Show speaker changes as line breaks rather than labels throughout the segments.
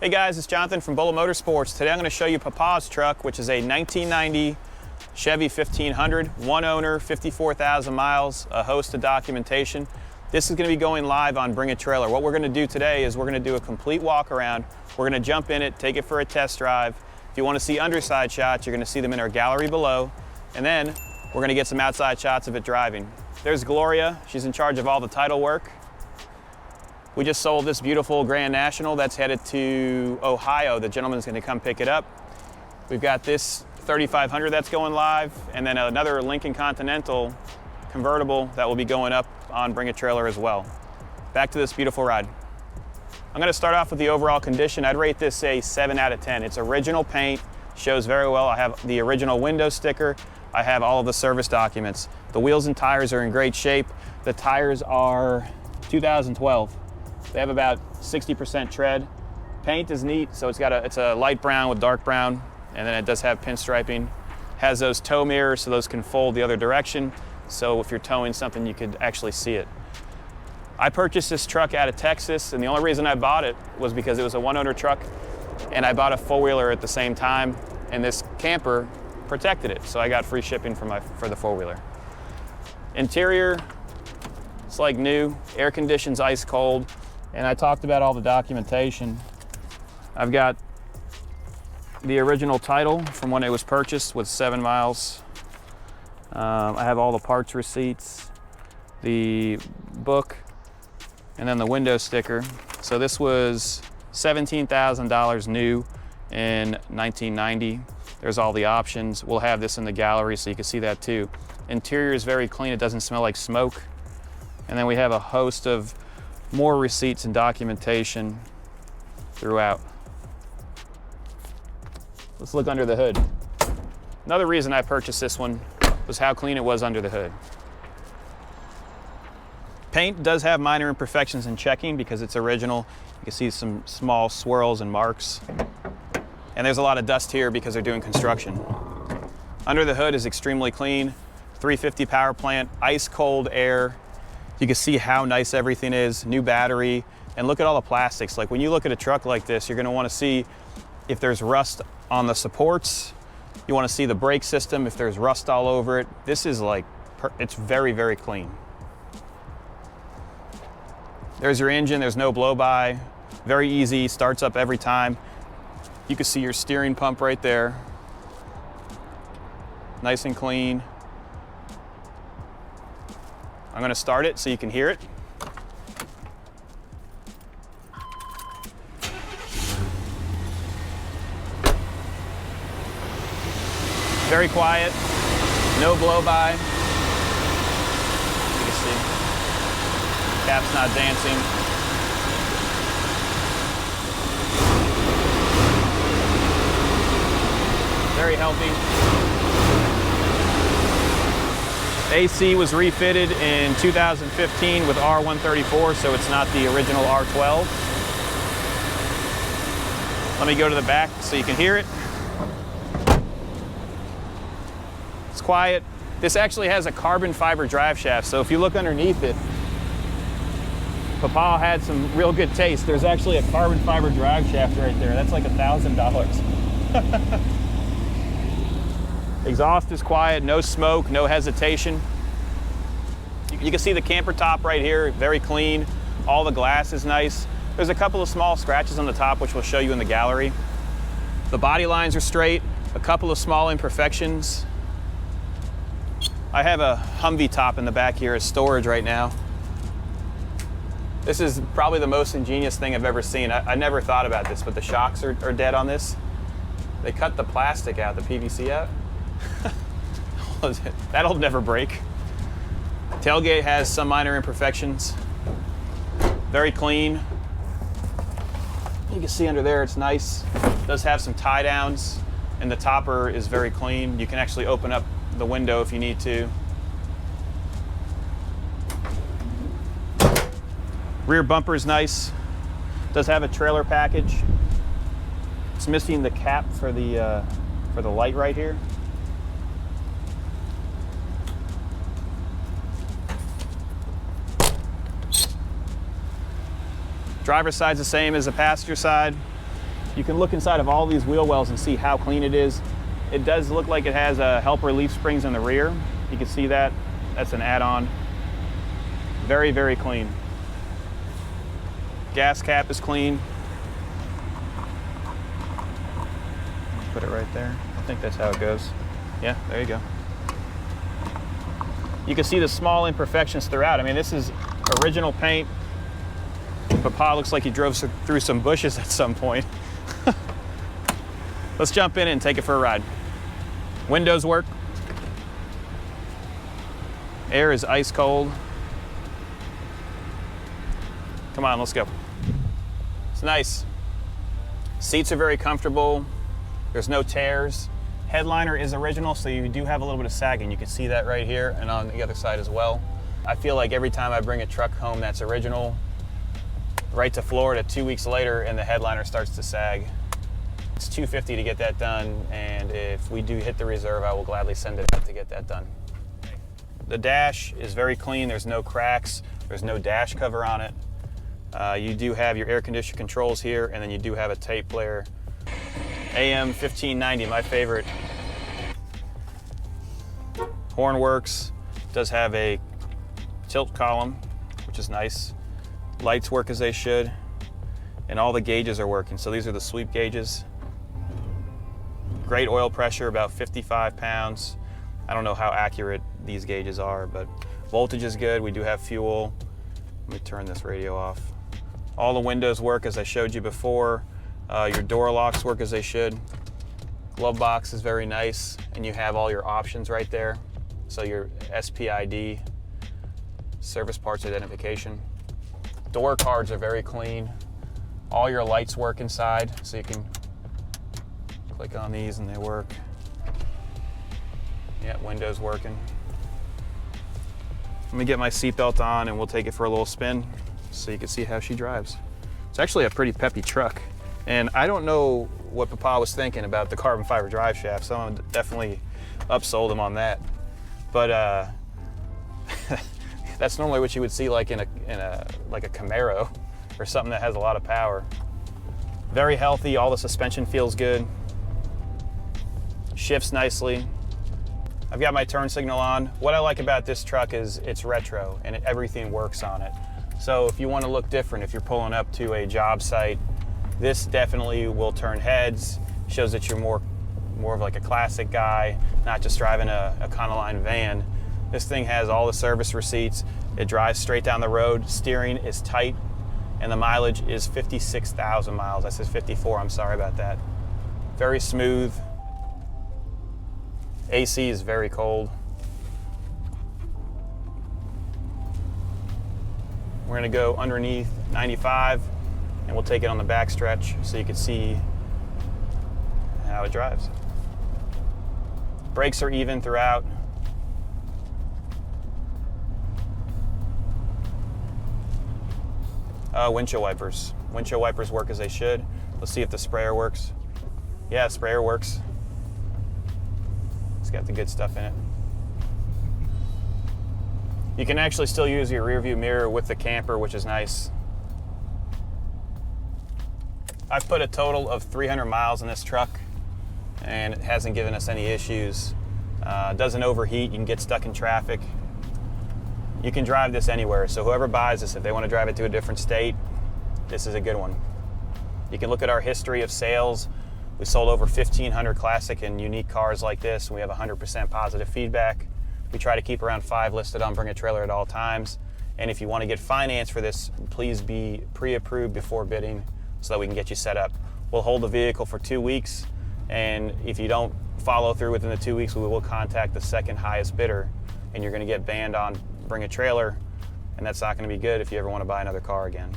Hey guys, it's Jonathan from Bullet Motorsports. Today I'm going to show you Papa's truck, which is a 1990 Chevy 1500, one owner, 54,000 miles, a host of documentation. This is going to be going live on Bring a Trailer. What we're going to do today is we're going to do a complete walk around. We're going to jump in it, take it for a test drive. If you want to see underside shots, you're going to see them in our gallery below. And then we're going to get some outside shots of it driving. There's Gloria. She's in charge of all the title work. We just sold this beautiful Grand National that's headed to Ohio. The gentleman's going to come pick it up. We've got this 3500 that's going live, and then another Lincoln Continental convertible that will be going up on Bring a Trailer as well. Back to this beautiful ride. I'm going to start off with the overall condition. I'd rate this a 7 out of 10. It's original paint, shows very well. I have the original window sticker. I have all of the service documents. The wheels and tires are in great shape. The tires are 2012. They have about 60% tread. Paint is neat, so it's a light brown with dark brown, and then it does have pinstriping. Has those tow mirrors, so those can fold the other direction. So if you're towing something, you could actually see it. I purchased this truck out of Texas, and the only reason I bought it was because it was a one-owner truck, and I bought a four-wheeler at the same time, and this camper protected it, so I got free shipping for the four-wheeler. Interior, it's like new. Air conditioning's ice cold. And I talked about all the documentation. I've got the original title from when it was purchased with 7 miles. I have all the parts receipts, the book, and then the window sticker. So this was $17,000 new in 1990. There's all the options. We'll have this in the gallery so you can see that too. Interior is very clean. It doesn't smell like smoke. And then we have a host of more receipts and documentation throughout. Let's look under the hood. Another reason I purchased this one was how clean it was under the hood. Paint does have minor imperfections in checking because it's original. You can see some small swirls and marks. And there's a lot of dust here because they're doing construction. Under the hood is extremely clean. 350 power plant, ice cold air. You can see how nice everything is, new battery, and look at all the plastics. Like when you look at a truck like this, you're gonna wanna see if there's rust on the supports. You wanna see the brake system, if there's rust all over it. This is like, it's very, very clean. There's your engine, there's no blow-by. Very easy, starts up every time. You can see your steering pump right there. Nice and clean. I'm going to start it so you can hear it. Very quiet, no blow-by. You can see, cap's not dancing. Very healthy. AC was refitted in 2015 with R134, so it's not the original R12. Let me go to the back so you can hear it. It's quiet. This actually has a carbon fiber drive shaft, so if you look underneath it, Papa had some real good taste. There's actually a carbon fiber drive shaft right there. That's like $1,000. Exhaust is quiet, no smoke, no hesitation. You can see the camper top right here, very clean. All the glass is nice. There's a couple of small scratches on the top, which we'll show you in the gallery. The body lines are straight, a couple of small imperfections. I have a Humvee top in the back here as storage right now. This is probably the most ingenious thing I've ever seen. I never thought about this, but the shocks are dead on this. They cut the plastic out, the PVC out. That'll never break. Tailgate has some minor imperfections. Very clean. You can see under there it's nice. Does have some tie downs, and the topper is very clean. You can actually open up the window if you need to. Rear bumper is nice. Does have a trailer package. It's missing the cap for the light right here. Driver's side's the same as the passenger side. You can look inside of all these wheel wells and see how clean it is. It does look like it has helper leaf springs in the rear. You can see that. That's an add-on. Very, very clean. Gas cap is clean. Put it right there. I think that's how it goes. Yeah, there you go. You can see the small imperfections throughout. I mean, this is original paint. Papa looks like he drove through some bushes at some point. Let's jump in and take it for a ride. Windows work. Air is ice cold. Come on, let's go. It's nice. Seats are very comfortable. There's no tears. Headliner is original, so you do have a little bit of sagging. You can see that right here and on the other side as well. I feel like every time I bring a truck home that's original, right to Florida 2 weeks later, and the headliner starts to sag. It's $250 to get that done, and if we do hit the reserve, I will gladly send it out to get that done. The dash is very clean. There's no cracks. There's no dash cover on it. You do have your air conditioner controls here, and then you do have a tape player. AM 1590, my favorite. Horn works. Does have a tilt column, which is nice. Lights work as they should, and all the gauges are working. So these are the sweep gauges. Great oil pressure, about 55 pounds. I don't know how accurate these gauges are, but voltage is good. We do have fuel. Let me turn this radio off. All the windows work as I showed you before. Your door locks work as they should. Glove box is very nice, and you have all your options right there. So your SPID, service parts identification. Door cards are very clean. All your lights work inside, so you can click on these and they work. Yeah, windows working. Let me get my seatbelt on and we'll take it for a little spin so you can see how she drives. It's actually a pretty peppy truck. And I don't know what Papa was thinking about the carbon fiber drive shaft. Someone definitely upsold him on that. But that's normally what you would see like in a Camaro or something that has a lot of power. Very healthy. All the suspension feels good. Shifts nicely. I've got my turn signal on. What I like about this truck is it's retro and everything works on it. So if you want to look different, if you're pulling up to a job site, this definitely will turn heads. Shows that you're more of like a classic guy, not just driving a Econoline van. This thing has all the service receipts. It drives straight down the road. Steering is tight, and the mileage is 56,000 miles. I said 54, I'm sorry about that. Very smooth. AC is very cold. We're gonna go underneath 95, and we'll take it on the back stretch so you can see how it drives. Brakes are even throughout. Windshield wipers. Windshield wipers work as they should. Let's see if the sprayer works. Yeah, sprayer works. It's got the good stuff in it. You can actually still use your rear view mirror with the camper, which is nice. I've put a total of 300 miles in this truck, and it hasn't given us any issues. Doesn't overheat. You can get stuck in traffic. You can drive this anywhere, so whoever buys this, if they want to drive it to a different state, this is a good one. You can look at our history of sales. We sold over 1,500 classic and unique cars like this, and we have 100% positive feedback. We try to keep around 5 listed on Bring a Trailer at all times. And if you want to get financed for this, please be pre-approved before bidding so that we can get you set up. We'll hold the vehicle for 2 weeks, and if you don't follow through within the 2 weeks, we will contact the second highest bidder, and you're going to get banned on Bring a Trailer, and that's not going to be good if you ever want to buy another car again.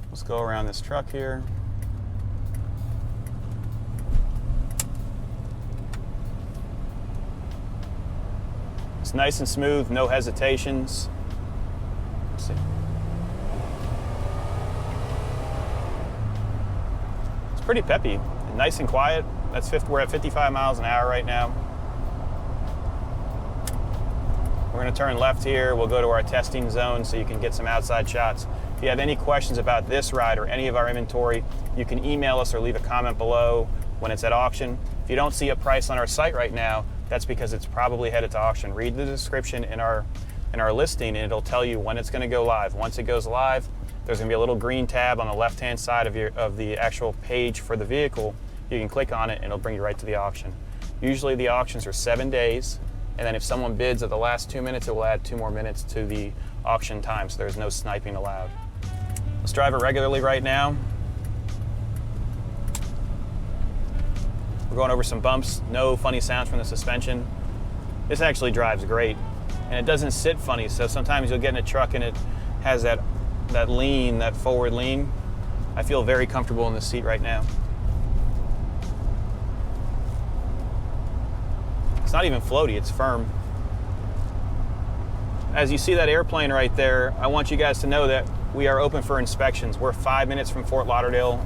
Let's go around this truck here. It's nice and smooth, no hesitations. Let's see. It's pretty peppy, nice and quiet. We're at 55 miles an hour right now. We're going to turn left here. We'll go to our testing zone so you can get some outside shots. If you have any questions about this ride or any of our inventory, you can email us or leave a comment below when it's at auction. If you don't see a price on our site right now, that's because it's probably headed to auction. Read the description in our listing and it'll tell you when it's going to go live. Once it goes live, there's going to be a little green tab on the left-hand side of the actual page for the vehicle. You can click on it and it'll bring you right to the auction. Usually the auctions are 7 days, and then if someone bids at the last 2 minutes, it will add 2 more minutes to the auction time, so there's no sniping allowed. Let's drive it regularly right now. We're going over some bumps, no funny sounds from the suspension. This actually drives great, and it doesn't sit funny, so sometimes you'll get in a truck and it has that lean, that forward lean. I feel very comfortable in the seat right now. It's not even floaty, it's firm. As you see that airplane right there, I want you guys to know that we are open for inspections. We're 5 minutes from Fort Lauderdale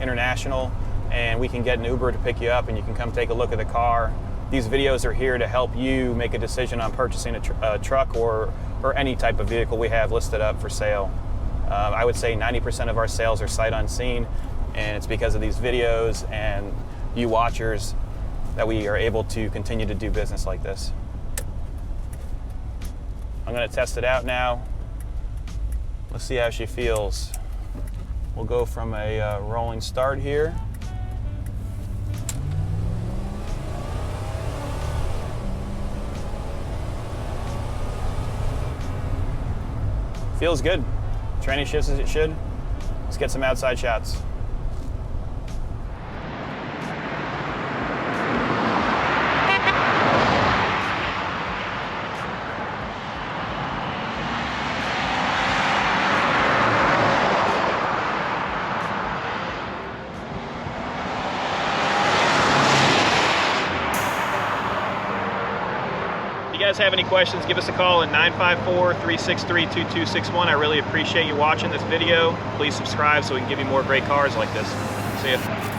International, and we can get an Uber to pick you up and you can come take a look at the car. These videos are here to help you make a decision on purchasing a truck or any type of vehicle we have listed up for sale. I would say 90% of our sales are sight unseen, and it's because of these videos and you watchers that we are able to continue to do business like this. I'm going to test it out now. Let's see how she feels. We'll go from a rolling start here. Feels good. Tranny shifts as it should. Let's get some outside shots. If you guys have any questions, give us a call at 954-363-2261. I really appreciate you watching this video. Please subscribe so we can give you more great cars like this. See ya.